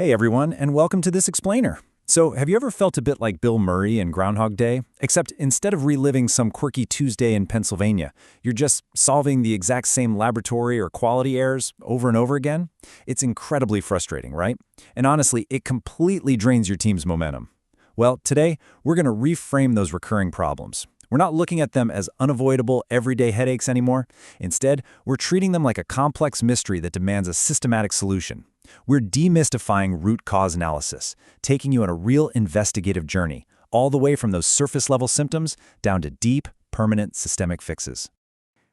Hey everyone, and welcome to this explainer. So, have you ever felt a bit like Bill Murray in Groundhog Day? Except instead of reliving some quirky Tuesday in Pennsylvania, you're just solving the exact same laboratory or quality errors over and over again? It's incredibly frustrating, right? And honestly, it completely drains your team's momentum. Well, today, we're going to reframe those recurring problems. We're not looking at them as unavoidable, everyday headaches anymore. Instead, we're treating them like a complex mystery that demands a systematic solution. We're demystifying root cause analysis, taking you on a real investigative journey, all the way from those surface-level symptoms down to deep, permanent systemic fixes.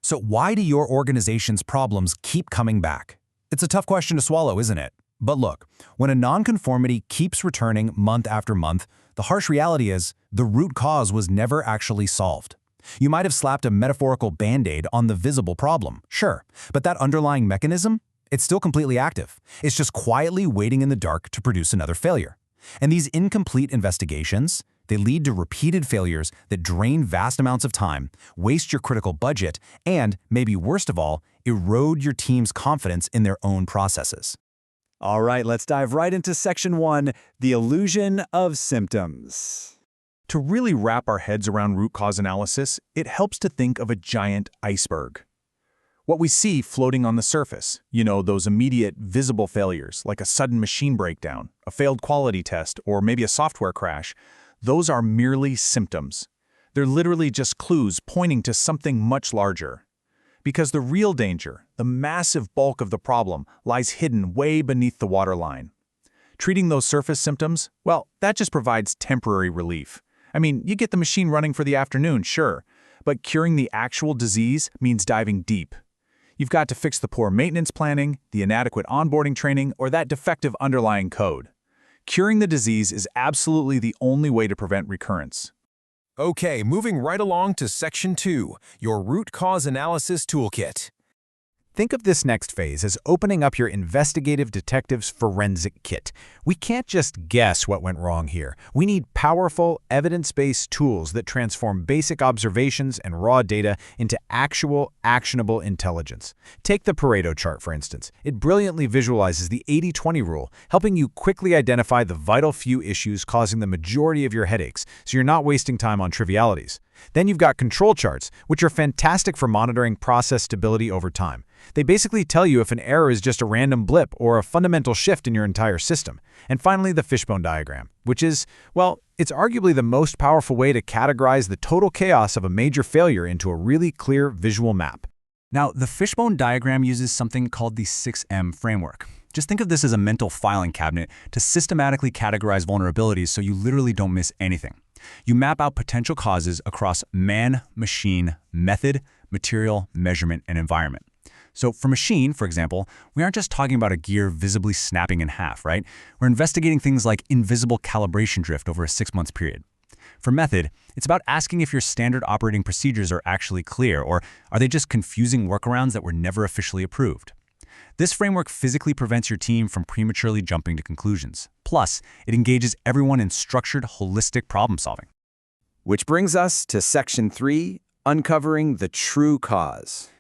So why do your organization's problems keep coming back? It's a tough question to swallow, isn't it? But look, when a nonconformity keeps returning month after month, the harsh reality is the root cause was never actually solved. You might have slapped a metaphorical Band-Aid on the visible problem, sure, but that underlying mechanism? It's still completely active. It's just quietly waiting in the dark to produce another failure. And these incomplete investigations, they lead to repeated failures that drain vast amounts of time, waste your critical budget, and, maybe worst of all, erode your team's confidence in their own processes. All right, let's dive right into Section 1, the illusion of symptoms. To really wrap our heads around root cause analysis, it helps to think of a giant iceberg. What we see floating on the surface, those immediate, visible failures, like a sudden machine breakdown, a failed quality test, or maybe a software crash, those are merely symptoms. They're literally just clues pointing to something much larger. Because the real danger, the massive bulk of the problem, lies hidden way beneath the waterline. Treating those surface symptoms, well, that just provides temporary relief. I mean, you get the machine running for the afternoon, sure, but curing the actual disease means diving deep. You've got to fix the poor maintenance planning, the inadequate onboarding training, or that defective underlying code. Curing the disease is absolutely the only way to prevent recurrence. Okay, moving right along to Section 2, your root cause analysis toolkit. Think of this next phase as opening up your investigative detective's forensic kit. We can't just guess what went wrong here. We need powerful, evidence-based tools that transform basic observations and raw data into actual, actionable intelligence. Take the Pareto chart, for instance. It brilliantly visualizes the 80-20 rule, helping you quickly identify the vital few issues causing the majority of your headaches, so you're not wasting time on trivialities. Then you've got control charts, which are fantastic for monitoring process stability over time. They basically tell you if an error is just a random blip or a fundamental shift in your entire system. And finally, the fishbone diagram, which is, well, it's arguably the most powerful way to categorize the total chaos of a major failure into a really clear visual map. Now, the fishbone diagram uses something called the 6M framework. Just think of this as a mental filing cabinet to systematically categorize vulnerabilities so you literally don't miss anything. You map out potential causes across man, machine, method, material, measurement, and environment. So for machine, for example, we aren't just talking about a gear visibly snapping in half, right? We're investigating things like invisible calibration drift over a 6-month period. For method, it's about asking if your standard operating procedures are actually clear, or are they just confusing workarounds that were never officially approved? This framework physically prevents your team from prematurely jumping to conclusions. Plus, it engages everyone in structured, holistic problem solving. Which brings us to Section 3, uncovering the true cause.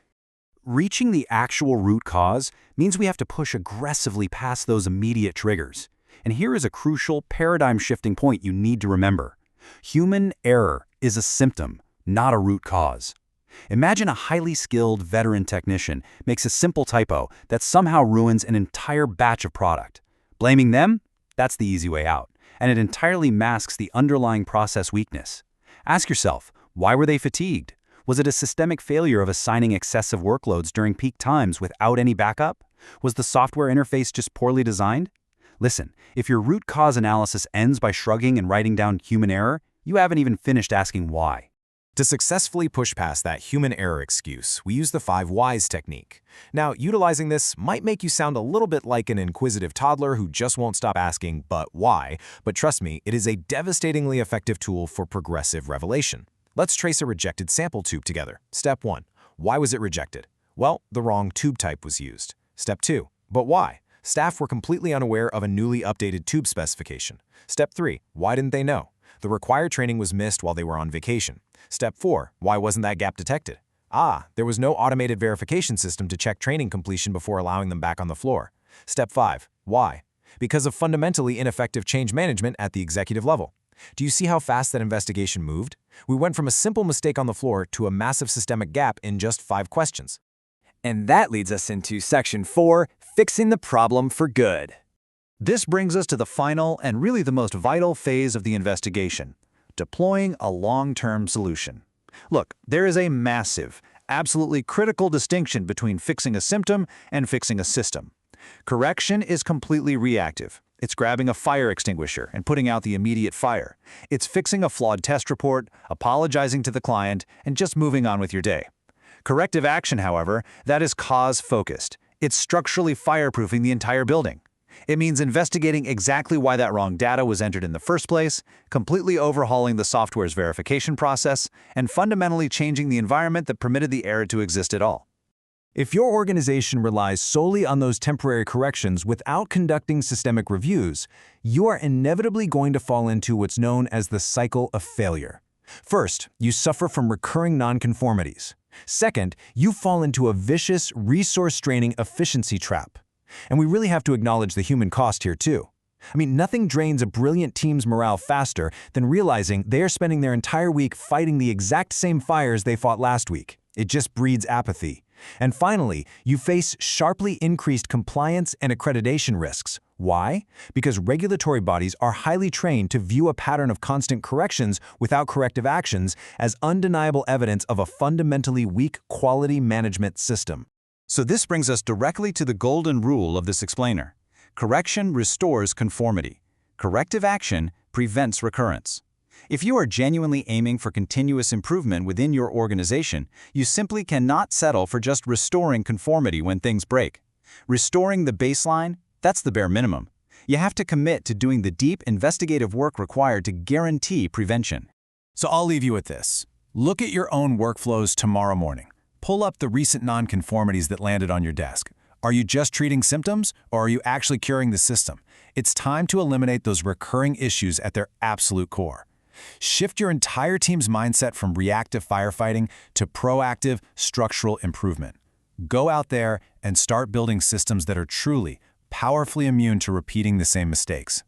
Reaching the actual root cause means we have to push aggressively past those immediate triggers. And here is a crucial paradigm-shifting point you need to remember. Human error is a symptom, not a root cause. Imagine a highly skilled veteran technician makes a simple typo that somehow ruins an entire batch of product. Blaming them? That's the easy way out, and it entirely masks the underlying process weakness. Ask yourself, why were they fatigued? Was it a systemic failure of assigning excessive workloads during peak times without any backup? Was the software interface just poorly designed? Listen, if your root cause analysis ends by shrugging and writing down human error, you haven't even finished asking why. To successfully push past that human error excuse, we use the 5 whys technique. Now, utilizing this might make you sound a little bit like an inquisitive toddler who just won't stop asking, but why? But trust me, it is a devastatingly effective tool for progressive revelation. Let's trace a rejected sample tube together. Step 1. Why was it rejected? Well, the wrong tube type was used. Step 2. But why? Staff were completely unaware of a newly updated tube specification. Step 3. Why didn't they know? The required training was missed while they were on vacation. Step 4. Why wasn't that gap detected? There was no automated verification system to check training completion before allowing them back on the floor. Step 5. Why? because of fundamentally ineffective change management at the executive level. Do you see how fast that investigation moved? We went from a simple mistake on the floor to a massive systemic gap in just 5 questions. And that leads us into Section 4, Fixing the Problem for Good. This brings us to the final and really the most vital phase of the investigation, deploying a long-term solution. Look, there is a massive, absolutely critical distinction between fixing a symptom and fixing a system. Correction is completely reactive. It's grabbing a fire extinguisher and putting out the immediate fire. It's fixing a flawed test report, apologizing to the client, and just moving on with your day. Corrective action, however, that is cause-focused. It's structurally fireproofing the entire building. It means investigating exactly why that wrong data was entered in the first place, completely overhauling the software's verification process, and fundamentally changing the environment that permitted the error to exist at all. If your organization relies solely on those temporary corrections without conducting systemic reviews, you are inevitably going to fall into what's known as the cycle of failure. First, you suffer from recurring nonconformities. Second, you fall into a vicious, resource-straining efficiency trap. And we really have to acknowledge the human cost here too. I mean, nothing drains a brilliant team's morale faster than realizing they are spending their entire week fighting the exact same fires they fought last week. It just breeds apathy. And finally, you face sharply increased compliance and accreditation risks. Why? Because regulatory bodies are highly trained to view a pattern of constant corrections without corrective actions as undeniable evidence of a fundamentally weak quality management system. So this brings us directly to the golden rule of this explainer. Correction restores conformity. Corrective action prevents recurrence. If you are genuinely aiming for continuous improvement within your organization, you simply cannot settle for just restoring conformity when things break. Restoring the baseline, that's the bare minimum. You have to commit to doing the deep investigative work required to guarantee prevention. So I'll leave you with this. Look at your own workflows tomorrow morning. Pull up the recent nonconformities that landed on your desk. Are you just treating symptoms, or are you actually curing the system? It's time to eliminate those recurring issues at their absolute core. Shift your entire team's mindset from reactive firefighting to proactive structural improvement. Go out there and start building systems that are truly, powerfully immune to repeating the same mistakes.